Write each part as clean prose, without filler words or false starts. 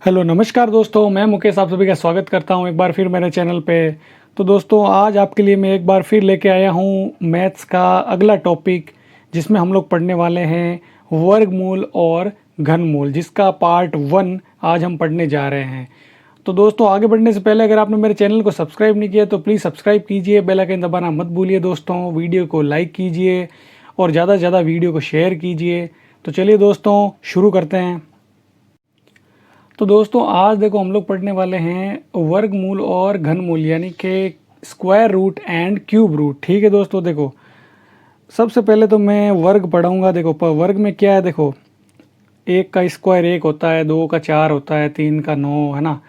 Hello नमस्कार दोस्तों, मैं मुकेश आप सभी का स्वागत करता हूं एक बार फिर मेरे चैनल पे। तो दोस्तों आज आपके लिए मैं एक बार फिर लेके आया हूं मैथ्स का अगला टॉपिक, जिसमें हम लोग पढ़ने वाले हैं वर्गमूल और घनमूल, जिसका पार्ट 1 आज हम पढ़ने जा रहे हैं। तो दोस्तों आगे बढ़ने से पहले अगर आपने मेरे चैनल को सब्सक्राइब नहीं किया तो प्लीज़ सब्सक्राइब कीजिए, बेल आइकन दबाना मत भूलिए दोस्तों, वीडियो को लाइक कीजिए और ज़्यादा से ज़्यादा वीडियो को शेयर कीजिए। तो चलिए दोस्तों शुरू करते हैं। तो दोस्तों आज देखो हम लोग पढ़ने वाले हैं वर्गमूल और घनमूल, यानी कि square root and cube root. ठीक है दोस्तों, देखो सबसे पहले तो मैं वर्ग पढ़ाऊंगा। देखो वर्ग में क्या है, देखो एक का स्क्वायर 1 होता है, 2 का 4 होता है, 3 का 9 है ना,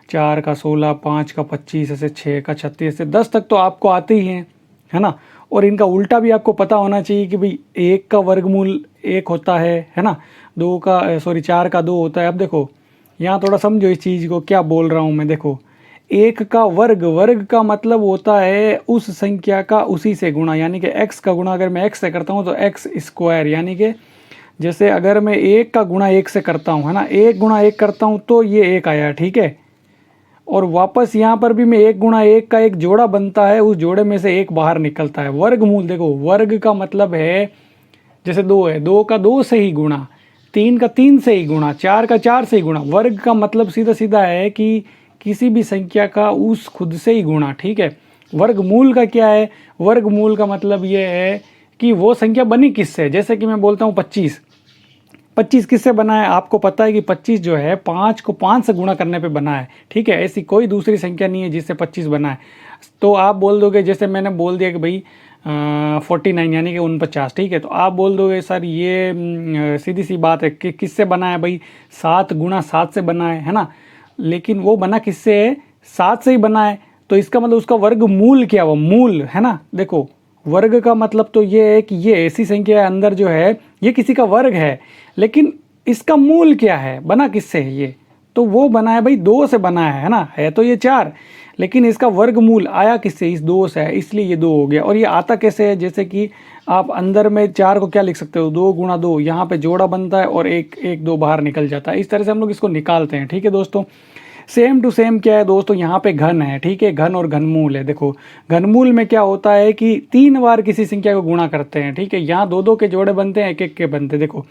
4 का 16, 5 का 25, ऐसे 6 का 36 से 10 तक तो आपको आते ही हैं, है ना। और इनका उल्टा भी आपको पता होना चाहिए कि भाई 1 का वर्गमूल 1 होता है ना, 4 का 2 होता है। अब देखो यहाँ थोड़ा समझो इस चीज़ को, क्या बोल रहा हूँ मैं। देखो 1 का वर्ग, वर्ग का मतलब होता है उस संख्या का उसी से गुणा, यानी कि x का गुणा अगर मैं x से करता हूँ तो x स्क्वायर, यानी कि जैसे अगर मैं 1 का गुणा 1 से करता हूँ, है ना, 1 गुणा 1 करता हूँ तो ये 1 आया, ठीक है। और वापस यहाँ पर भी मैं 1 गुणा 1 का एक जोड़ा बनता है, उस जोड़े में से 1 बाहर निकलता है। वर्गमूल देखो वर्ग का मतलब है जैसे 2 है, 2 का 2 से ही गुणा, 3 का 3 से ही गुणा, 4 का 4 से ही गुणा। वर्ग का मतलब सीधा सीधा है कि किसी भी संख्या का उस खुद से ही गुणा, ठीक है। वर्गमूल का क्या है, वर्गमूल का मतलब ये है कि वो संख्या बनी किससे। जैसे कि मैं बोलता हूँ 25, 25 किससे बना है, आपको पता है कि 25 जो है 5 को 5 से गुणा करने पे बना है, ठीक है। ऐसी कोई दूसरी संख्या नहीं है जिससे 25 बना है। तो आप बोल दोगे, जैसे मैंने बोल दिया कि भाई 49 यानी कि 49, ठीक है। तो आप बोल दोगे सर ये सीधी सी बात है कि किससे बना है भाई, 7 गुणा 7 से बना है ना। लेकिन वो बना किससे है, 7 से ही बना है। तो इसका मतलब उसका वर्गमूल क्या हुआ, मूल, है ना। देखो वर्ग का मतलब तो ये है कि ये ऐसी संख्या अंदर जो है ये किसी का वर्ग है, लेकिन इसका मूल क्या है, बना किससे है ये, तो वो बना है भाई 2 से बना है ना, है तो ये 4, लेकिन इसका वर्गमूल आया किससे, इस 2 से है, इसलिए ये 2 हो गया। और ये आता कैसे है, जैसे कि आप अंदर में 4 को क्या लिख सकते हो, 2 गुणा 2, यहाँ पे जोड़ा बनता है और 1 2 बाहर निकल जाता है। इस तरह से हम लोग इसको निकालते हैं, ठीक है दोस्तों। सेम टू सेम क्या है दोस्तों, यहाँ पे घन है, ठीक है, घन और घनमूल है। देखो घनमूल में क्या होता है कि 3 बार किसी संख्या को गुणा करते हैं, ठीक है। यहाँ 2 2 के जोड़े बनते हैं, 1 1 के बनते हैं। देखो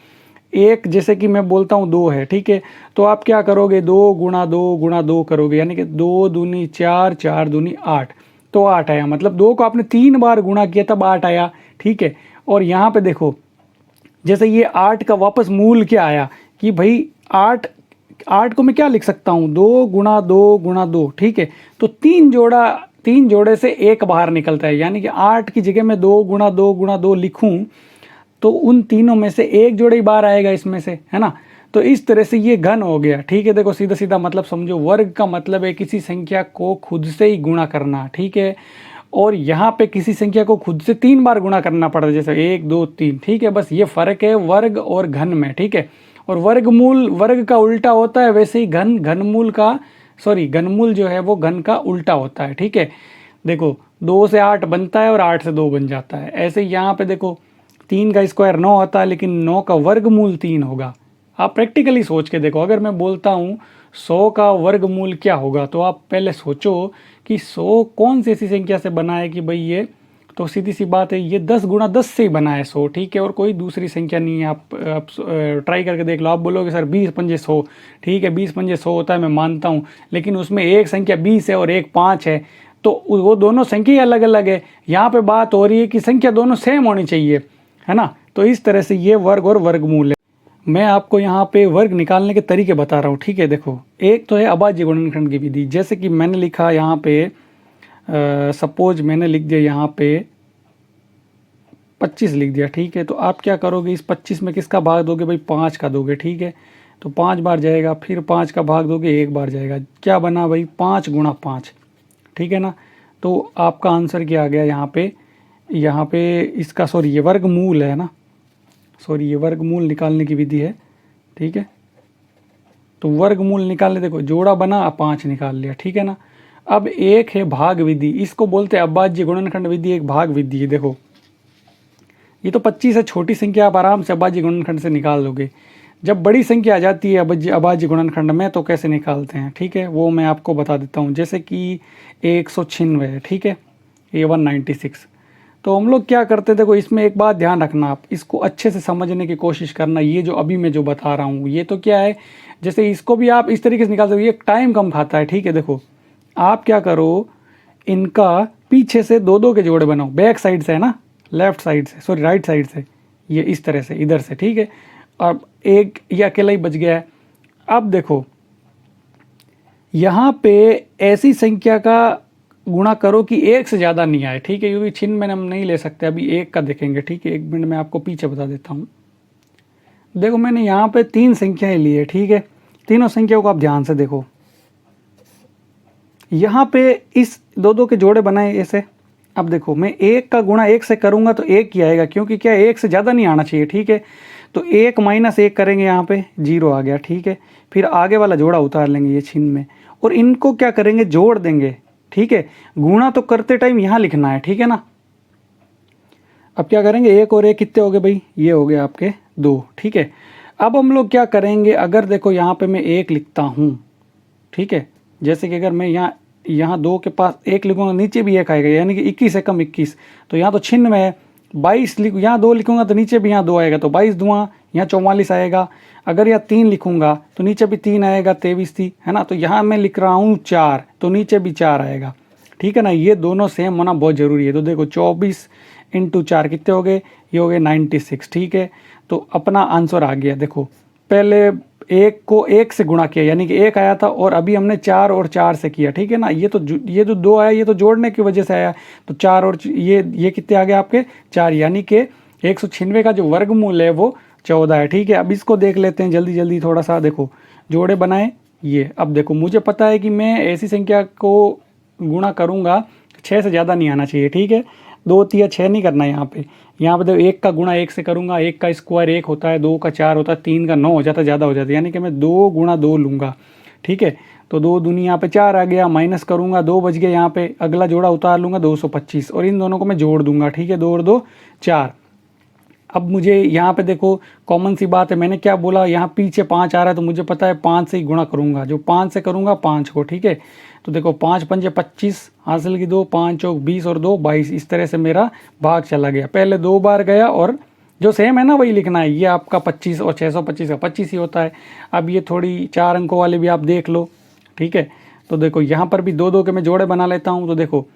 एक, जैसे कि मैं बोलता हूँ 2 है, ठीक है, तो आप क्या करोगे, 2 गुणा 2 गुणा 2 करोगे, यानी कि 2 दूनी 4, 4 दूनी 8, तो 8 आया। मतलब 2 को आपने 3 बार गुणा किया तब 8 आया, ठीक है। और यहाँ पे देखो जैसे ये 8 का वापस मूल क्या आया कि भाई 8, 8 को मैं क्या लिख सकता हूँ, 2 गुणा 2 गुणा 2, ठीक है। तो 3 जोड़े से 1 बाहर निकलता है, यानी कि 8 की जगह मैं 2 गुणा 2 गुणा 2 लिखूं तो उन तीनों में से एक जोड़ा ही बाहर आएगा इसमें से, है ना। तो इस तरह से ये घन हो गया, ठीक है। देखो सीधा सीधा मतलब समझो, वर्ग का मतलब है किसी संख्या को खुद से ही गुणा करना, ठीक है। और यहाँ पे किसी संख्या को खुद से 3 बार गुणा करना पड़ता है, जैसे 1 2 3, ठीक है। बस ये फर्क है वर्ग और घन में, ठीक है। और वर्गमूल वर्ग का उल्टा होता है, वैसे ही घनमूल जो है वो घन का उल्टा होता है, ठीक है। देखो 2 से 8 बनता है और 8 से 2 बन जाता है। ऐसे ही यहाँ पे देखो 3 का स्क्वायर 9 होता है, लेकिन 9 का वर्गमूल 3 होगा। आप प्रैक्टिकली सोच के देखो, अगर मैं बोलता हूँ 100 का वर्गमूल क्या होगा, तो आप पहले सोचो कि 100 कौन सी ऐसी संख्या से बना है कि भाई ये, तो सीधी सी बात है ये 10 गुणा 10 से ही बना है 100, ठीक है। और कोई दूसरी संख्या नहीं है। आप ट्राई करके देख लो, आप बोलोगे सर 20 पंजे 100, ठीक है 20 पंजे 100 होता है, मैं मानता हूँ, लेकिन उसमें एक संख्या 20 है और एक 5 है, तो वो दोनों संख्या अलग अलग है। यहाँ पे बात हो रही है कि संख्या दोनों सेम होनी चाहिए, है ना। तो इस तरह से ये वर्ग और वर्गमूल है। मैं आपको यहाँ पे वर्ग निकालने के तरीके बता रहा हूँ, ठीक है। देखो एक तो है अभाज्य गुणनखंड की विधि, जैसे कि मैंने लिखा यहाँ पे, सपोज मैंने लिख दिया यहाँ पे 25 लिख दिया, ठीक है। तो आप क्या करोगे, इस 25 में किसका भाग दोगे भाई, 5 का दोगे, ठीक है। तो 5 बार जाएगा, फिर 5 का भाग दोगे, 1 बार जाएगा, क्या बना भाई 5 गुणा 5, ठीक है ना। तो आपका आंसर क्या आ गया यहाँ पे इसका, सॉरी ये वर्गमूल है ना, सॉरी ये वर्गमूल निकालने की विधि है, ठीक है। तो वर्गमूल निकालने, देखो जोड़ा बना 5 निकाल लिया, ठीक है ना। अब एक है भाग विधि, इसको बोलते हैं अभाज्य गुणनखंड विधि, एक भाग विधि है। देखो ये तो 25 है, छोटी संख्या, आप आराम से अभाज्य गुणनखंड से निकाल दोगे। जब बड़ी संख्या आ जाती है अभाज्य गुणनखंड में तो कैसे निकालते हैं, ठीक है, वो मैं आपको बता देता हूँ। जैसे कि 196 है, ठीक है, ये 196, तो हम लोग क्या करते थे, देखो इसमें एक बात ध्यान रखना, आप इसको अच्छे से समझने की कोशिश करना। ये जो अभी मैं जो बता रहा हूँ ये तो क्या है, जैसे इसको भी आप इस तरीके से निकाल सकते हो, ये टाइम कम खाता है, ठीक है। देखो आप क्या करो, इनका पीछे से दो दो के जोड़े बनाओ, बैक साइड से है ना, लेफ्ट साइड से, सॉरी राइट साइड से, ये इस तरह से इधर से, ठीक है। अब एक ये अकेला ही बच गया है। अब देखो यहाँ पे ऐसी संख्या का गुणा करो कि एक से ज़्यादा नहीं आए, ठीक है, क्योंकि छिन्न में हम नहीं ले सकते, अभी एक का देखेंगे, ठीक है। एक मिनट में आपको पीछे बता देता हूँ। देखो मैंने यहाँ पे 3 संख्याएं ली है, ठीक है, तीनों संख्याओं को आप ध्यान से देखो। यहाँ पे इस दो दो के जोड़े बनाए ऐसे। अब देखो मैं एक का गुणा एक से करूँगा तो एक ही आएगा, क्योंकि क्या एक से ज़्यादा नहीं आना चाहिए, ठीक है। तो 1 - 1 करेंगे, यहाँ पे 0 आ गया, ठीक है। फिर आगे वाला जोड़ा उतार लेंगे ये छिन्न में, और इनको क्या करेंगे, जोड़ देंगे, ठीक है। गुणा तो करते टाइम यहाँ लिखना है, ठीक है ना। अब क्या करेंगे, 1 और 1 कितने हो गए भाई, ये हो गए आपके 2, ठीक है। अब हम लोग क्या करेंगे, अगर देखो यहाँ पे मैं 1 लिखता हूँ, ठीक है, जैसे कि अगर मैं यहाँ 2 के पास 1 लिखूंगा, नीचे भी 1 आएगा, यानी कि 21 से कम 21, तो यहाँ तो छिन्न में है। 22 यहाँ 2 लिखूंगा तो नीचे भी यहाँ 2 आएगा, तो 22 दूँ यहाँ 44 आएगा। अगर यहाँ 3 लिखूंगा तो नीचे भी 3 आएगा, 23 थी, है ना। तो यहाँ मैं लिख रहा हूँ 4, तो नीचे भी 4 आएगा, ठीक है ना। ये दोनों सेम होना बहुत ज़रूरी है। तो देखो 24 × 4 कितने हो गए, ये हो गए 96, ठीक है। तो अपना आंसर आ गया। देखो पहले 1 को 1 से गुणा किया, यानी कि 1 आया था, और अभी हमने 4 और 4 से किया, ठीक है ना। ये जो 2 आया ये तो जोड़ने की वजह से आया, तो 4 और ये कितने आ गए आपके 4, यानी कि 196 का जो वर्गमूल है वो 14 है, ठीक है। अब इसको देख लेते हैं जल्दी जल्दी थोड़ा सा। देखो जोड़े बनाए ये, अब देखो मुझे पता है कि मैं ऐसी संख्या को गुणा करूँगा 6 से ज़्यादा नहीं आना चाहिए, ठीक है। 2 3 6 नहीं करना है यहाँ पे देखो 1 का गुणा 1 से करूँगा, 1 का स्क्वायर 1 होता है, 2 का 4 होता है, 3 का 9 हो जाता है, ज़्यादा हो जाता है, यानी कि मैं 2 × 2 लूँगा, ठीक है। तो 2 दूनी यहाँ पे 4 आ गया, माइनस करूँगा, 2 बच गया यहाँ पे, अगला जोड़ा उतार लूँगा 225, और इन दोनों को मैं जोड़ दूंगा, ठीक है, 2 और 2 4। अब मुझे यहाँ पे देखो कॉमन सी बात है, मैंने क्या बोला, यहाँ पीछे 5 आ रहा है, तो मुझे पता है 5 से ही गुणा करूँगा, जो 5 से करूँगा 5 को, ठीक है। तो देखो 5 × 5 = 25, हासिल की 2, 5 × 20 और 2 22, इस तरह से मेरा भाग चला गया। पहले 2 बार गया, और जो सेम है ना वही लिखना है। ये आपका 25 और 625 का 25 ही होता है। अब ये थोड़ी 4 अंकों वाले भी आप देख लो, ठीक है। तो देखो यहाँ पर भी 2 2 के मैं जोड़े बना लेता हूँ। तो देखो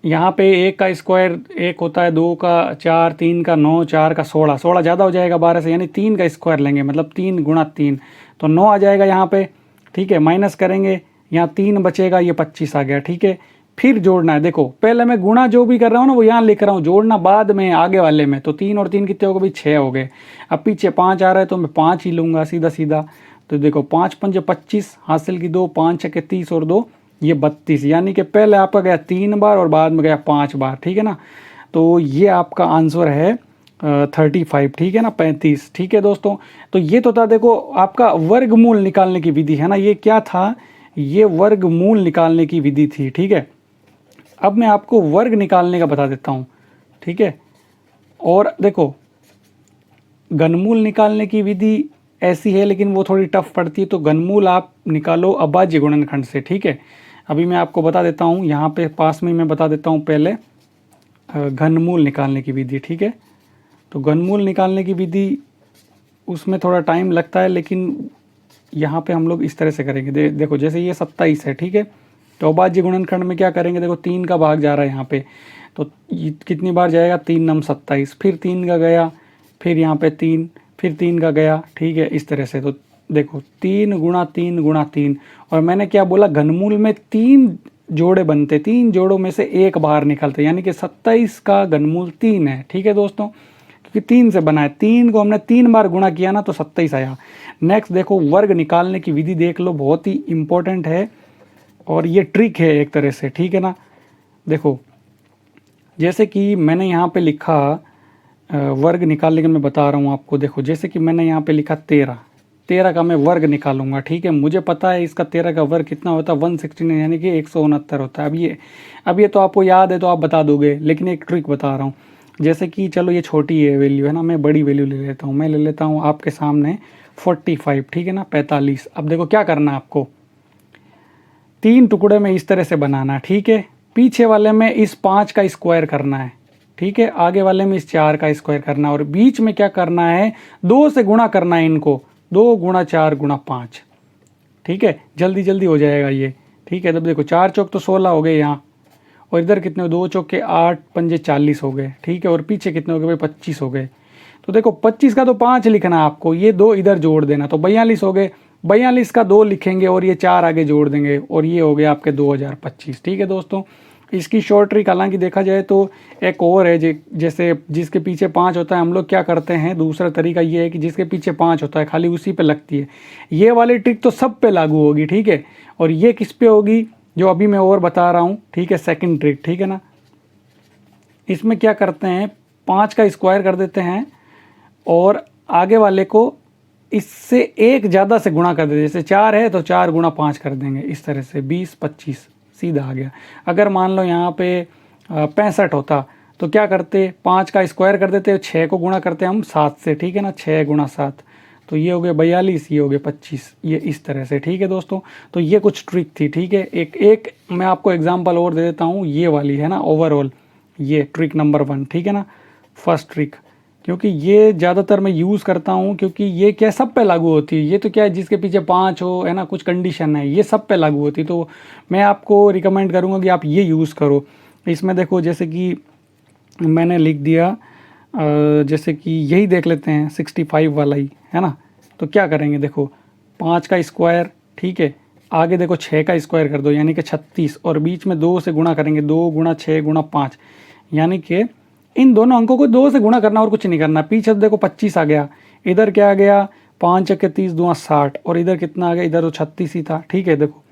यहाँ पे 1 का स्क्वायर 1 होता है, 2 का 4, 3 का 9, 4 का 16, 16 ज़्यादा हो जाएगा 12 से, यानी 3 का स्क्वायर लेंगे, मतलब 3 × 3, तो 9 आ जाएगा यहाँ पे, ठीक है। माइनस करेंगे, यहाँ 3 बचेगा, ये 25 आ गया, ठीक है। फिर जोड़ना है। देखो पहले मैं गुणा जो भी कर रहा हूँ ना वो यहाँ लिख रहा हूँ, जोड़ना बाद में आगे वाले में। तो 3 और 3 कितने हो गए भाई, 6 हो गए। अब पीछे 5 आ रहा है तो मैं 5 ही लूँगा सीधा सीधा। तो देखो 5 × 5 = 25, हासिल की 2, 5 × 6 = 30 और 2 ये 32, यानी कि पहले आपका गया 3 बार और बाद में गया 5 बार, ठीक है ना। तो ये आपका आंसर है 35, ठीक है ना, 35, ठीक है दोस्तों। तो ये तो था देखो आपका वर्गमूल निकालने की विधि, है ना। ये क्या था, ये वर्गमूल निकालने की विधि थी, ठीक है। अब मैं आपको वर्ग निकालने का बता देता हूँ, ठीक है। और देखो घनमूल निकालने की विधि ऐसी है, लेकिन वो थोड़ी टफ पड़ती है। तो घनमूल आप निकालो अभाज्य गुणनखंड से, ठीक है। अभी मैं आपको बता देता हूँ, यहाँ पे पास में मैं बता देता हूँ पहले घनमूल निकालने की विधि, ठीक है। तो घनमूल निकालने की विधि उसमें थोड़ा टाइम लगता है, लेकिन यहाँ पे हम लोग इस तरह से करेंगे। देखो जैसे ये 27 है, ठीक है। तो अभाज्य गुणनखंड में क्या करेंगे, देखो 3 का भाग जा रहा है यहाँ पे, तो कितनी बार जाएगा, 3 9 27, फिर 3 का गया, फिर यहाँ पे 3, फिर 3 का गया, ठीक है, इस तरह से। तो देखो 3 × 3 × 3, और मैंने क्या बोला, घनमूल में 3 जोड़े बनते, 3 जोड़ों में से एक बाहर निकलते, यानी कि 27 का घनमूल 3 है, ठीक है दोस्तों, क्योंकि 3 से बना है। 3 को हमने 3 बार गुणा किया ना तो 27 आया। नेक्स्ट देखो वर्ग निकालने की विधि देख लो, बहुत ही इंपॉर्टेंट है और ये ट्रिक है एक तरह से, ठीक है ना। देखो जैसे कि मैंने यहाँ पे लिखा वर्ग निकालने का मैं बता रहा हूँ आपको। देखो जैसे कि मैंने यहाँ पे लिखा 13 का मैं वर्ग निकालूंगा, ठीक है। मुझे पता है इसका 13 का वर्ग कितना होता है, 169, यानी कि 169 होता है। अब ये तो आपको याद है तो आप बता दोगे, लेकिन एक ट्रिक बता रहा हूँ। जैसे कि चलो ये छोटी है वैल्यू, है ना, मैं बड़ी वैल्यू ले लेता हूँ। मैं ले लेता हूँ आपके सामने 45, ठीक है ना, 45। अब देखो क्या करना है आपको, 3 टुकड़े में इस तरह से बनाना है, ठीक है। पीछे वाले में इस 5 का स्क्वायर करना है, ठीक है। आगे वाले में इस 4 का स्क्वायर करना है, और बीच में क्या करना है, 2 से गुणा करना है इनको, 2 गुणा 4 गुणा 5, ठीक है। जल्दी जल्दी हो जाएगा ये, ठीक है। तब देखो 4 चौक तो 16 हो गए यहाँ, और इधर कितने, 2 चौक के 8 पंजे 40 हो गए, ठीक है। और पीछे कितने हो गए भाई, 25 हो गए। तो देखो 25 का तो 5 लिखना है आपको, ये 2 इधर जोड़ देना, तो 42 हो गए। 42 का 2 लिखेंगे और ये 4 आगे जोड़ देंगे, और ये हो गए आपके 2025, ठीक है दोस्तों। इसकी शॉर्ट ट्रिक हालांकि देखा जाए तो एक और है, जैसे जिसके पीछे 5 होता है, हम लोग क्या करते हैं, दूसरा तरीका ये है कि जिसके पीछे 5 होता है खाली उसी पे लगती है। ये वाली ट्रिक तो सब पे लागू होगी, ठीक है। और ये किस पे होगी, जो अभी मैं और बता रहा हूँ, ठीक है, सेकंड ट्रिक, ठीक है ना। इसमें क्या करते हैं, 5 का स्क्वायर कर देते हैं और आगे वाले को इससे एक ज़्यादा से गुणा कर देते, जैसे 4 है तो 4 गुणा 5 कर देंगे, इस तरह से 20 25 सीधा आ गया। अगर मान लो यहाँ पे 65 होता तो क्या करते, 5 का स्क्वायर कर देते, 6 को गुणा करते हम 7 से, ठीक है ना, 6 गुणा 7, तो ये हो गया 42, ये हो गया 25, ये इस तरह से, ठीक है दोस्तों। तो ये कुछ ट्रिक थी, ठीक है। एक मैं आपको एग्जांपल और दे देता हूँ, ये वाली है ना ओवरऑल, ये ट्रिक नंबर 1, ठीक है ना, फर्स्ट ट्रिक, क्योंकि ये ज़्यादातर मैं यूज़ करता हूँ, क्योंकि ये क्या सब पे लागू होती है। ये तो क्या है, जिसके पीछे 5 हो, है ना, कुछ कंडीशन है, ये सब पे लागू होती है। तो मैं आपको रिकमेंड करूँगा कि आप ये यूज़ करो। इसमें देखो जैसे कि मैंने लिख दिया, जैसे कि यही देख लेते हैं 65 वाला ही, है ना। तो क्या करेंगे, देखो 5 का स्क्वायर, ठीक है, आगे देखो 6 का स्क्वायर कर दो यानी कि 36, और बीच में 2 से गुणा करेंगे, 2 गुणा 6 गुणा 5, यानी कि इन दोनों अंकों को 2 से गुणा करना और कुछ नहीं करना। पीछे तो देखो 25 आ गया, इधर क्या आ गया, 5 के 30 2 60, और इधर कितना आ गया, इधर तो 36 ही था, ठीक है। देखो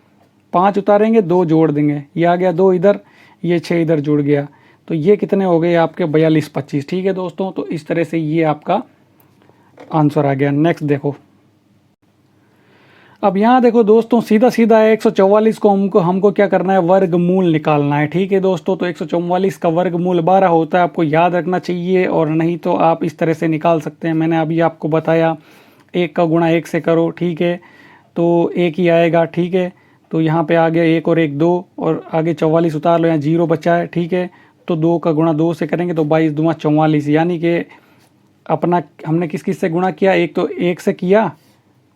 5 उतारेंगे, 2 जोड़ देंगे, ये आ गया 2 इधर, ये 6 इधर जुड़ गया, तो ये कितने हो गए आपके 42 25, ठीक है दोस्तों। तो इस तरह से ये आपका आंसर आ गया। नेक्स्ट देखो, अब यहाँ देखो दोस्तों, सीधा सीधा है 144 को हमको क्या करना है, वर्गमूल निकालना है, ठीक है दोस्तों। तो 144 का वर्गमूल 12 होता है, आपको याद रखना चाहिए, और नहीं तो आप इस तरह से निकाल सकते हैं। मैंने अभी आपको बताया 1 का गुणा 1 से करो, ठीक है, तो 1 ही आएगा, ठीक है। तो यहाँ पे आ गया 1 और 1 2, और आगे 44 उतार लो, यहाँ 0 बचा है, ठीक है। तो 2 का गुणा 2 से करेंगे तो 22 दूना 44, यानी कि अपना हमने किस किस से गुणा किया, एक तो 1 से किया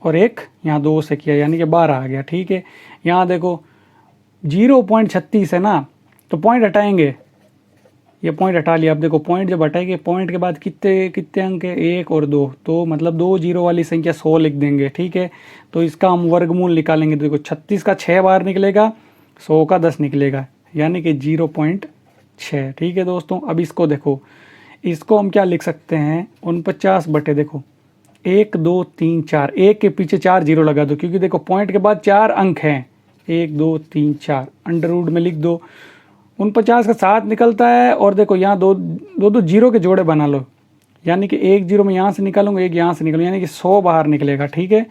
और एक यहाँ 2 से किया, यानी कि 12 आ गया, ठीक है। यहाँ देखो 0.36 है ना, तो पॉइंट हटाएंगे, ये पॉइंट हटा लिया। अब देखो पॉइंट जब हटाएंगे, पॉइंट के बाद कितने कितने अंक है, 1 और 2, तो मतलब 2 जीरो वाली संख्या 100 लिख देंगे, ठीक है। तो इसका हम वर्गमूल निकालेंगे, देखो 36 का 6 बार निकलेगा, 100 का 10 निकलेगा, यानी कि 0.6, ठीक है दोस्तों। अब इसको देखो, इसको हम क्या लिख सकते हैं, 49 बटे देखो 1 2 3 4, 1 के पीछे 4 जीरो लगा दो, क्योंकि देखो पॉइंट के बाद 4 अंक हैं, 1 2 3 4, अंडर रूट में लिख दो। 49 का 7 निकलता है, और देखो यहाँ दो जीरो के जोड़े बना लो, यानी कि 1 जीरो में यहाँ से निकालूंगा, 1 यहाँ से निकालूंगा, यानी कि 100 बाहर निकलेगा, ठीक है।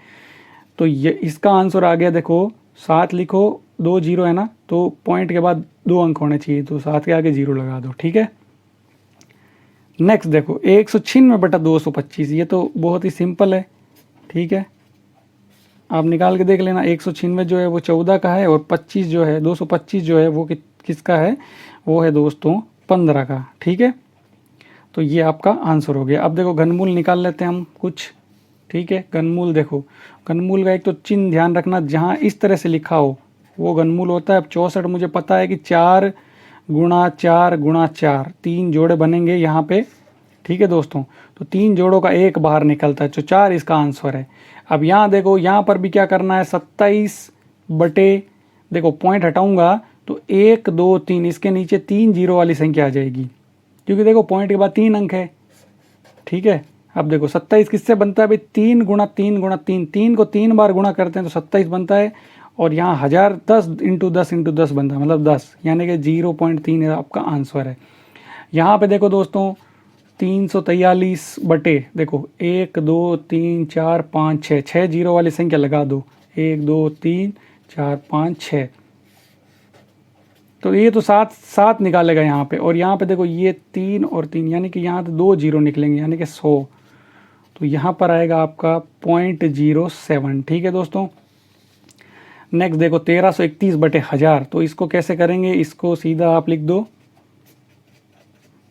तो ये इसका आंसर आ गया, देखो 7 लिखो, 2 जीरो है ना, तो पॉइंट के बाद 2 अंक होने चाहिए, तो 7 के आगे जीरो लगा दो, ठीक है। नेक्स्ट देखो 196 बटा 225, ये तो बहुत ही सिंपल है, ठीक है। आप निकाल के देख लेना, 196 जो है वो 14 का है, और 25 जो है 225 जो है वो किसका है, वो है दोस्तों 15 का, ठीक है। तो ये आपका आंसर हो गया। अब देखो घनमूल निकाल लेते हैं हम कुछ, ठीक है। घनमूल देखो, घनमूल का एक तो चिन्ह ध्यान रखना, जहाँ इस तरह से लिखा हो वो घनमूल होता है। अब 64 मुझे पता है कि 4 गुणा 4 गुणा 4, 3 जोड़े बनेंगे यहाँ पे, ठीक है दोस्तों। तो 3 जोड़ों का 1 बाहर निकलता है, तो 4 इसका आंसर है। अब यहाँ देखो, यहाँ पर भी क्या करना है, 27 बटे, देखो पॉइंट हटाऊंगा तो 1 2 3, इसके नीचे 3 जीरो वाली संख्या आ जाएगी, क्योंकि देखो पॉइंट के बाद 3 अंक है, ठीक है। अब देखो 27 किससे बनता है भाई, 3 गुणा 3 गुणा 3, 3 को 3 बार गुणा करते हैं तो 27 बनता है, और यहाँ 1010 इंटू 10 इंटू 10 बनता है, मतलब 10, यानी कि 0.3 आपका आंसर है। यहाँ पे देखो दोस्तों 343 बटे, देखो 1 2 3 4 5 6, 6 जीरो वाली संख्या लगा दो, 1 2 3 4 5 6, तो ये तो 7 निकालेगा यहाँ पे। और यहाँ पे देखो ये 3 और 3, यानी कि यहाँ तो 2 जीरो निकलेंगे, यानी कि 100, तो यहाँ पर आएगा आपका 0.07। ठीक है दोस्तों। नेक्स्ट देखो 1331/1000, तो इसको कैसे करेंगे, इसको सीधा आप लिख दो,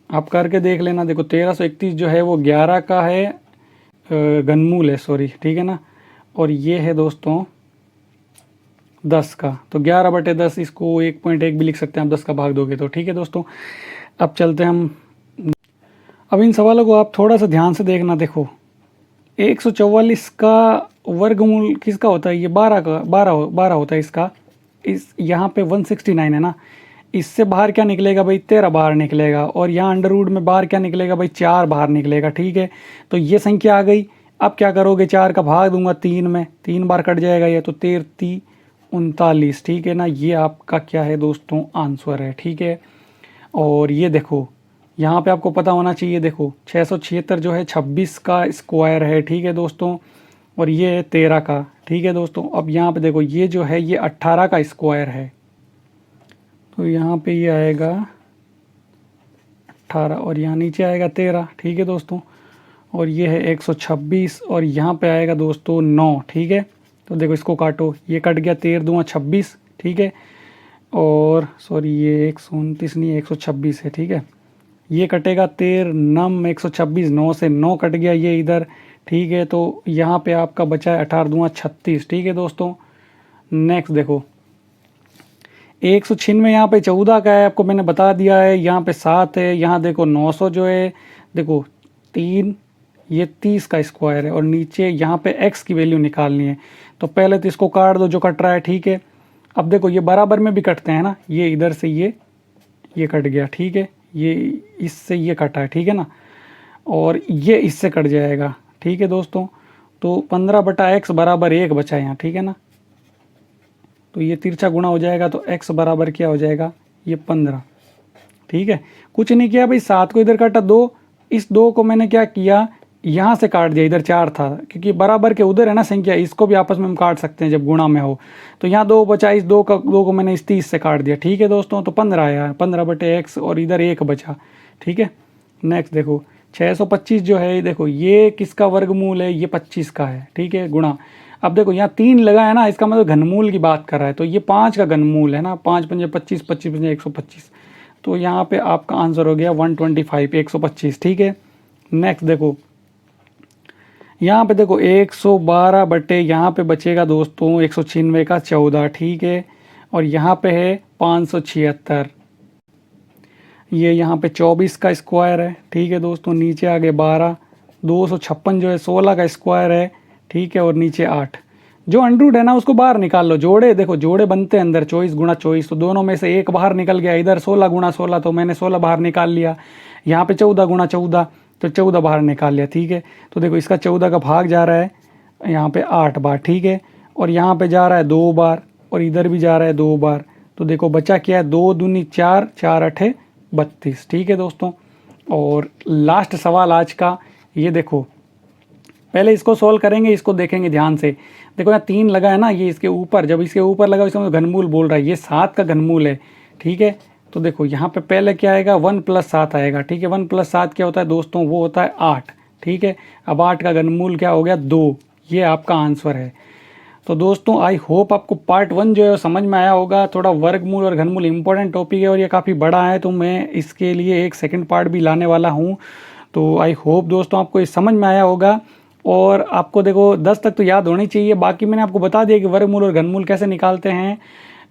आप करके देख लेना। देखो 1331 जो है वो 11 का है, घनमूल है, सॉरी, ठीक है ना। और ये है दोस्तों 10 का, तो 11/10, इसको 1.1 भी लिख सकते हैं आप, 10 का भाग दोगे तो। ठीक है दोस्तों, अब चलते हैं हम। अब इन सवालों को आप थोड़ा सा ध्यान से देखना। देखो 144 का वर्गमूल किसका होता है, ये 12 का, 12 होता है इसका। इस यहाँ पे 169 है ना, इससे बाहर क्या निकलेगा भाई, 13 बाहर निकलेगा। और यहाँ अंडर रूट में बाहर क्या निकलेगा भाई, 4 बाहर निकलेगा। ठीक है, तो ये संख्या आ गई। अब क्या करोगे, 4 का भाग दूंगा 3 में, 3 बार कट जाएगा ये, तो 13 39। ठीक है ना, ये आपका क्या है दोस्तों, आंसर है। ठीक है, और ये देखो यहाँ पे आपको पता होना चाहिए, देखो 676 जो है 26 का स्क्वायर है। ठीक है दोस्तों, और ये है 13 का। ठीक है दोस्तों, अब यहाँ पे देखो ये जो है ये 18 का स्क्वायर है, तो यहाँ पे ये आएगा 18 और यहाँ नीचे आएगा 13। ठीक है दोस्तों, और ये है 126 और यहाँ पे आएगा दोस्तों 9। ठीक है, तो देखो इसको काटो, ये कट गया, 13 दूँगा 26। ठीक है, और सॉरी ये 129 नहीं 126 है। ठीक है, ये कटेगा 13 9 126, 9 से 9 कट गया ये इधर। ठीक है, तो यहाँ पे आपका बचा है 18 दूँगा 36। ठीक है दोस्तों, नेक्स्ट देखो 196 यहाँ पे 14 का है, आपको मैंने बता दिया है। यहाँ पे 7 है, यहाँ देखो 900 जो है, देखो 3, ये 30 का स्क्वायर है, और नीचे यहाँ पे x की वैल्यू निकालनी है। तो पहले तो इसको काट दो जो कट रहा है। ठीक है, अब देखो ये बराबर में भी कटते हैं ना, ये इधर से ये कट गया। ठीक है, ये इससे ये कटा है। ठीक है ना, और ये इससे कट जाएगा। ठीक है दोस्तों, तो 15/x बराबर 1 बचा यहाँ। ठीक है ना, तो ये तिरछा गुणा हो जाएगा, तो x बराबर क्या हो जाएगा, ये 15। ठीक है, कुछ नहीं किया भाई, 7 को इधर काटा 2, इस 2 को मैंने क्या किया, यहाँ से काट दिया, इधर 4 था, क्योंकि बराबर के उधर है ना संख्या, इसको भी आपस में हम काट सकते हैं जब गुणा में हो। तो यहाँ 2 बचा, इस 2 को मैंने इस 30 से काट दिया। ठीक है दोस्तों, तो 15 आया, 15/x, और इधर 1 बचा। ठीक है, नेक्स्ट देखो 625 जो है, देखो ये किसका वर्गमूल है, ये 25 का है। ठीक है, गुणा, अब देखो यहाँ 3 लगा है ना, इसका मतलब घनमूल की बात कर रहा है, तो ये 5 का घनमूल है ना, 5 पंजे 25, 25 पंजे 125, तो यहाँ पे आपका आंसर हो गया 125, 125। ठीक है, नेक्स्ट देखो यहाँ पे देखो 112 बटे यहाँ पे बचेगा दोस्तों 196 का 14। ठीक है, और यहाँ पे है 576, ये यहाँ पे 24 का स्क्वायर है। ठीक है दोस्तों, नीचे आगे 12, 256 जो है 16 का स्क्वायर है। ठीक है, और नीचे 8, जो अंडरूट है ना उसको बाहर निकाल लो। जोड़े देखो, जोड़े बनते हैं अंदर, 24 गुणा 24, तो दोनों में से एक बाहर निकल गया। इधर 16 गुणा 16, तो मैंने 16 बाहर निकाल लिया। यहाँ पे 14 गुणा 14, तो 14 बाहर निकाल लिया। ठीक है, तो देखो इसका 14 का भाग जा रहा है यहाँ पे 8 बार। ठीक है, और यहाँ पे जा रहा है 2 बार, और इधर भी जा रहा है 2 बार। तो देखो बचा क्या है, 2 दूनी 4, 4 8 32। ठीक है दोस्तों, और लास्ट सवाल आज का, ये देखो पहले इसको सॉल्व करेंगे, इसको देखेंगे ध्यान से। देखो यहाँ 3 लगा है ना, ये इसके ऊपर, जब इसके ऊपर लगा इसका मतलब घनमूल बोल रहा है, ये 7 का घनमूल है। ठीक है, तो देखो यहाँ पे पहले क्या आएगा, 1 + 7 आएगा। ठीक है, 1 + 7 क्या होता है दोस्तों, वो होता है 8। ठीक है, अब 8 का घनमूल क्या हो गया, 2। ये आपका आंसर है। तो दोस्तों आई होप आपको पार्ट 1 जो है समझ में आया होगा। थोड़ा वर्गमूल और घनमूल इंपॉर्टेंट टॉपिक है, और ये काफ़ी बड़ा है, तो मैं इसके लिए एक सेकंड पार्ट भी लाने वाला हूँ। तो आई होप दोस्तों आपको ये समझ में आया होगा, और आपको देखो 10 तक तो याद होनी चाहिए। बाकी मैंने आपको बता दिया कि वर्गमूल और घनमूल कैसे निकालते हैं।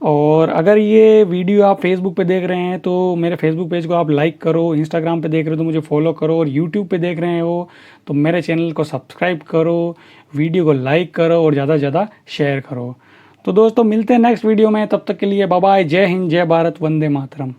और अगर ये वीडियो आप फेसबुक पे देख रहे हैं तो मेरे फेसबुक पेज को आप लाइक करो, इंस्टाग्राम पे देख रहे हो तो मुझे फॉलो करो, और यूट्यूब पे देख रहे हो तो मेरे चैनल को सब्सक्राइब करो, वीडियो को लाइक करो, और ज़्यादा से ज़्यादा शेयर करो। तो दोस्तों मिलते हैं नेक्स्ट वीडियो में, तब तक के लिए बाय बाय, जय हिंद, जय भारत, वंदे मातरम।